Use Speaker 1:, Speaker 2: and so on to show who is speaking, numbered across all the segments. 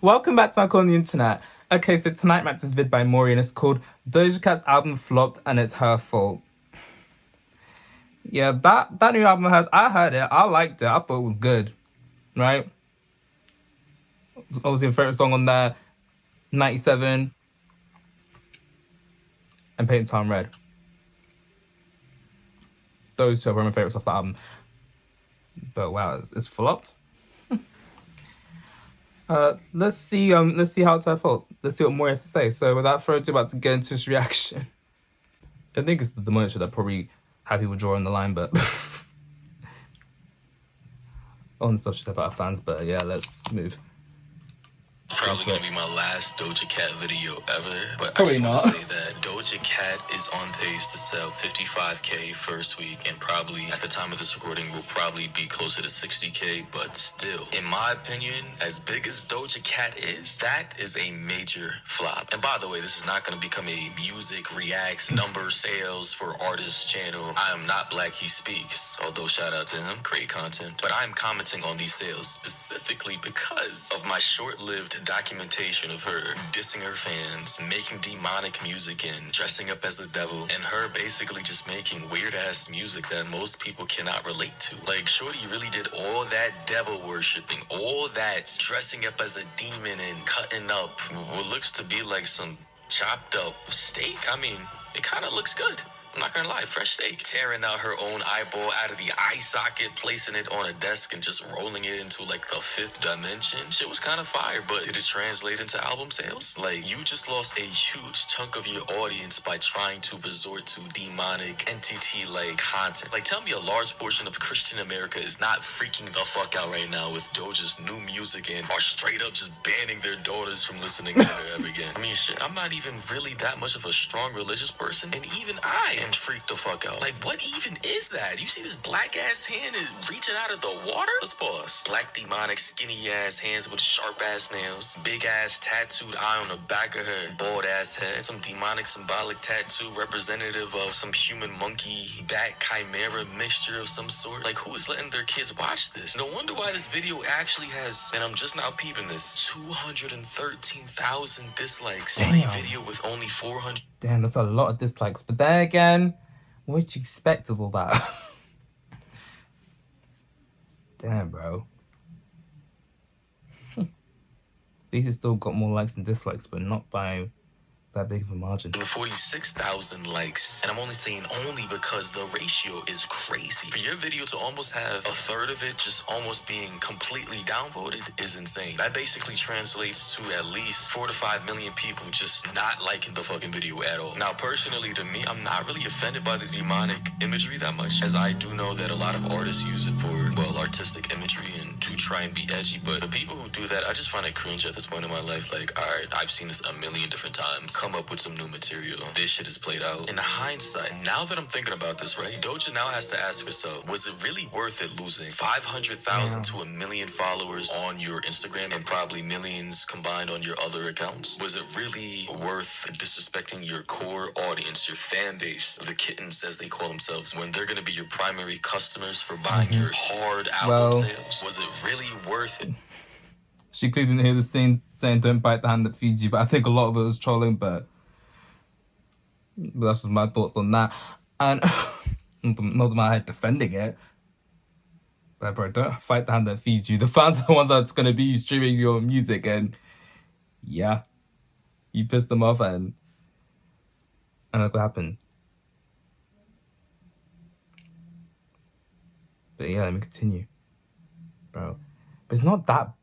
Speaker 1: Welcome back to Uncle on the Internet. Okay, so tonight Matt's this vid by Maury and it's called Doja Cat's album flopped and it's her fault. Yeah, that new album I heard it, I liked it, I thought it was good, right? Obviously, my favorite song on there, 97 and Paint Town Red. Those two are my favorites off the album. But wow, it's flopped. Let's see how it's her fault. Let's see what Maury has to say. So without further ado, about to get into his reaction. I think it's the demolisher that probably had people drawing the line, but on stuff shit about our fans. But yeah, let's move.
Speaker 2: Probably gonna be my last Doja Cat video ever, but
Speaker 1: Probably
Speaker 2: I just
Speaker 1: not.
Speaker 2: want to say that Doja Cat is on pace to sell 55K first week, and probably at the time of this recording will probably be closer to 60K, but still, in my opinion, as big as Doja Cat is, that is a major flop. And by the way, this is not gonna become a music reacts number sales for artists channel. I am not Black He Speaks, although shout out to him, great content, but I'm commenting on these sales specifically because of my short-lived documentation of her dissing her fans, making demonic music and dressing up as the devil, and her basically just making weird-ass music that most people cannot relate to. Like, shorty really did all that devil worshipping, all that dressing up as a demon and cutting up what looks to be like some chopped up steak. I mean, it kind of looks good. I'm not gonna lie, fresh steak. Tearing out her own eyeball out of the eye socket, placing it on a desk and just rolling it into like the fifth dimension. Shit was kind of fire, but did it translate into album sales? Like, you just lost a huge chunk of your audience by trying to resort to demonic entity-like content. Like, tell me a large portion of Christian America is not freaking the fuck out right now with Doja's new music and are straight up just banning their daughters from listening to her ever again. I mean, shit, I'm not even really that much of a strong religious person, and even I am freaked the fuck out. Like, what even is that? You see this black ass hand is reaching out of the water? Let's pause. Black demonic skinny ass hands with sharp ass nails, big ass tattooed eye on the back of her bald ass head, some demonic symbolic tattoo representative of some human monkey bat chimera mixture of some sort. Like, who is letting their kids watch this? No wonder why this video actually has, and I'm just now peeping this, 213,000 dislikes.
Speaker 1: Damn.
Speaker 2: On a video with only 400.
Speaker 1: Damn, that's a lot of dislikes. But then again, what'd you expect of all that? Damn, bro. These have still got more likes than dislikes, but not by that big of a margin.
Speaker 2: 46,000 likes, and I'm only saying only because the ratio is crazy. For your video to almost have a third of it just almost being completely downvoted is insane. That basically translates to at least 4 to 5 million people just not liking the fucking video at all. Now, personally, to me, I'm not really offended by the demonic imagery that much, as I do know that a lot of artists use it for, well, artistic imagery and to try and be edgy, but the people who do that, I just find it cringe at this point in my life. Like, alright, I've seen this a million different times. Come up with some new material. This shit is played out. In hindsight, now that I'm thinking about this, right, Doja now has to ask herself, was it really worth it losing 500,000 to 1 million followers on your Instagram and probably millions combined on your other accounts? Was it really worth disrespecting your core audience, your fan base, the kittens as they call themselves, when they're gonna be your primary customers for buying your hard album sales? Was it really worth it?
Speaker 1: She clearly didn't hear the scene saying don't bite the hand that feeds you, but I think a lot of it was trolling, but that's just my thoughts on that. And not my head defending it, but bro, don't fight the hand that feeds you. The fans are the ones that's gonna be streaming your music, and yeah, you pissed them off, and look what happened. But yeah, let me continue, bro. But it's not that.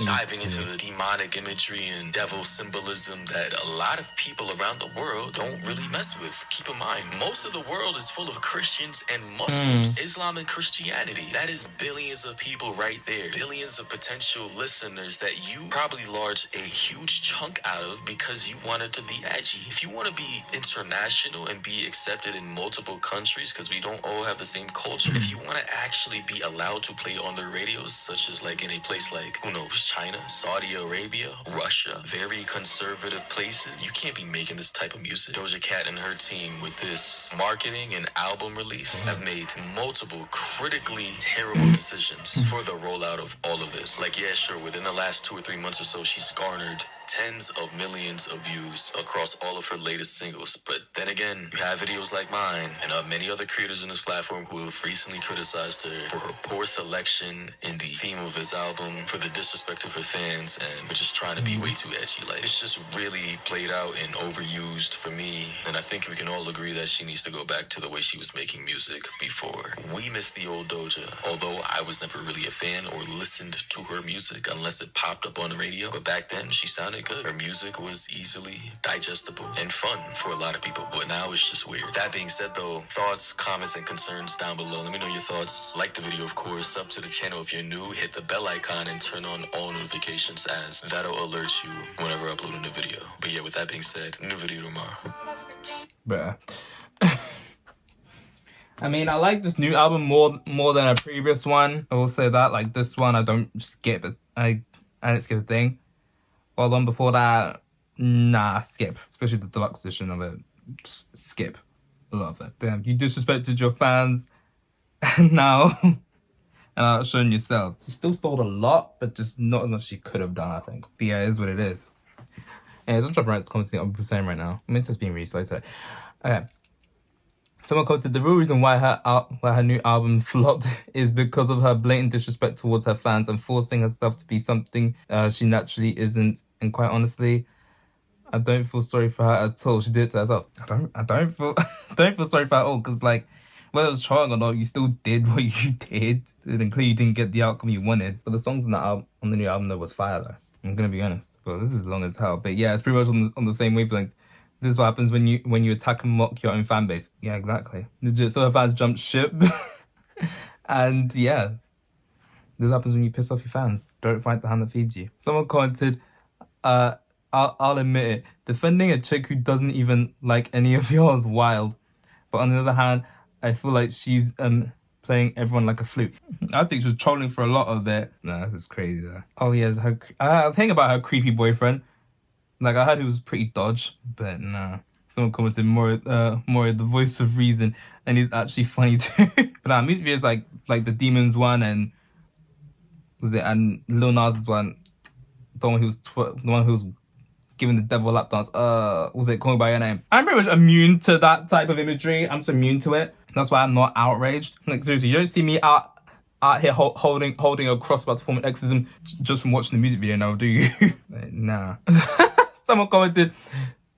Speaker 2: Diving into the demonic imagery and devil symbolism that a lot of people around the world don't really mess with. Keep in mind, most of the world is full of Christians and Muslims, Islam and Christianity. That is billions of people right there. Billions of potential listeners that you probably large a huge chunk out of because you wanted to be edgy. If you want to be international and be accepted in multiple countries, because we don't all have the same culture, if you want to actually be allowed to play on the radios, such as like in a place like, who knows, China, Saudi Arabia, Russia, very conservative places. You can't be making this type of music. Doja Cat and her team with this marketing and album release have made multiple critically terrible decisions for the rollout of all of this. Like, yeah, sure, within the last 2 or 3 months or so, she's garnered tens of millions of views across all of her latest singles. But then again, you have videos like mine and many other creators on this platform who have recently criticized her for her poor selection in the theme of this album, for the disrespect of her fans, and for just trying to be way too edgy. Like, it's just really played out and overused for me, and I think we can all agree that she needs to go back to the way she was making music before. We miss the old Doja, although I was never really a fan or listened to her music unless it popped up on the radio. But back then, she sounded good. Her music was easily digestible and fun for a lot of people, but now it's just weird. That being said though, thoughts, comments, and concerns down below. Let me know your thoughts. Like the video, of course. Sub to the channel if you're new. Hit the bell icon and turn on all notifications, as that'll alert you whenever I upload a new video. But yeah, with that being said, new video tomorrow.
Speaker 1: Bruh. I mean, I like this new album more than a previous one. I will say that. Like, this one, I don't skip it. I didn't skip a thing. Well, the one before that, nah, skip. Especially the deluxe edition of it. Just skip a lot of it. Damn, you disrespected your fans, and now showing yourself. She still sold a lot, but just not as much as she could have done, I think. But yeah, it is what it is. Yeah, don't drop right commenting on what I'm saying right now. I'm into being really slow today. Okay. Someone commented, the real reason why her new album flopped is because of her blatant disrespect towards her fans and forcing herself to be something she naturally isn't. And quite honestly, I don't feel sorry for her at all. She did it to herself. I don't feel sorry for her at all, because like, whether it was trying or not, you still did what you did. And clearly you didn't get the outcome you wanted. But the songs on on the new album though was fire though. I'm gonna be honest. But this is long as hell. But yeah, it's pretty much on the same wavelength. This is what happens when you attack and mock your own fan base. Yeah, exactly. Legit, so her fans jumped ship. And yeah, this happens when you piss off your fans. Don't fight the hand that feeds you. Someone commented, I'll admit it, defending a chick who doesn't even like any of yours wild. But on the other hand, I feel like she's playing everyone like a flute. I think she was trolling for a lot of it. Nah, this is crazy though. Oh yeah, I was thinking about her creepy boyfriend. Like, I heard he was pretty dodge, but nah. Someone commented more the voice of reason, and he's actually funny too. But nah, music videos like the Demons one and Lil Nas' one, the one who was giving the devil a lap dance. Was it Call Me by Your Name? I'm pretty much immune to that type of imagery. I'm so immune to it. That's why I'm not outraged. Like, seriously, you don't see me out here holding a cross about to form an exorcism just from watching the music video now, do you? Like, nah. Someone commented,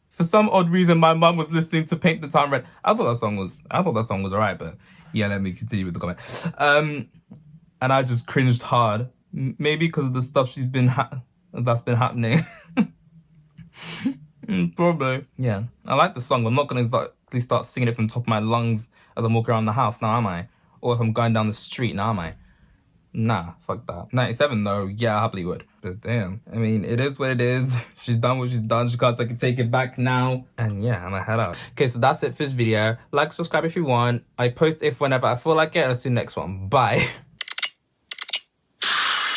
Speaker 1: for some odd reason, my mum was listening to Paint the Town Red. I thought that song was alright, but yeah, let me continue with the comment. And I just cringed hard, maybe because of the stuff that's been happening. Probably. Yeah, I like the song. I'm not gonna exactly start singing it from the top of my lungs as I'm walking around the house, now am I? Or if I'm going down the street, now am I? Nah, fuck that. 97 though, yeah, I happily would. But damn, I mean, it is what it is. She's done what she's done. She can't take it back now. And yeah, I'm gonna head out. Okay, so that's it for this video. Like, subscribe if you want. I post if whenever I feel like it. I'll see you next one. Bye.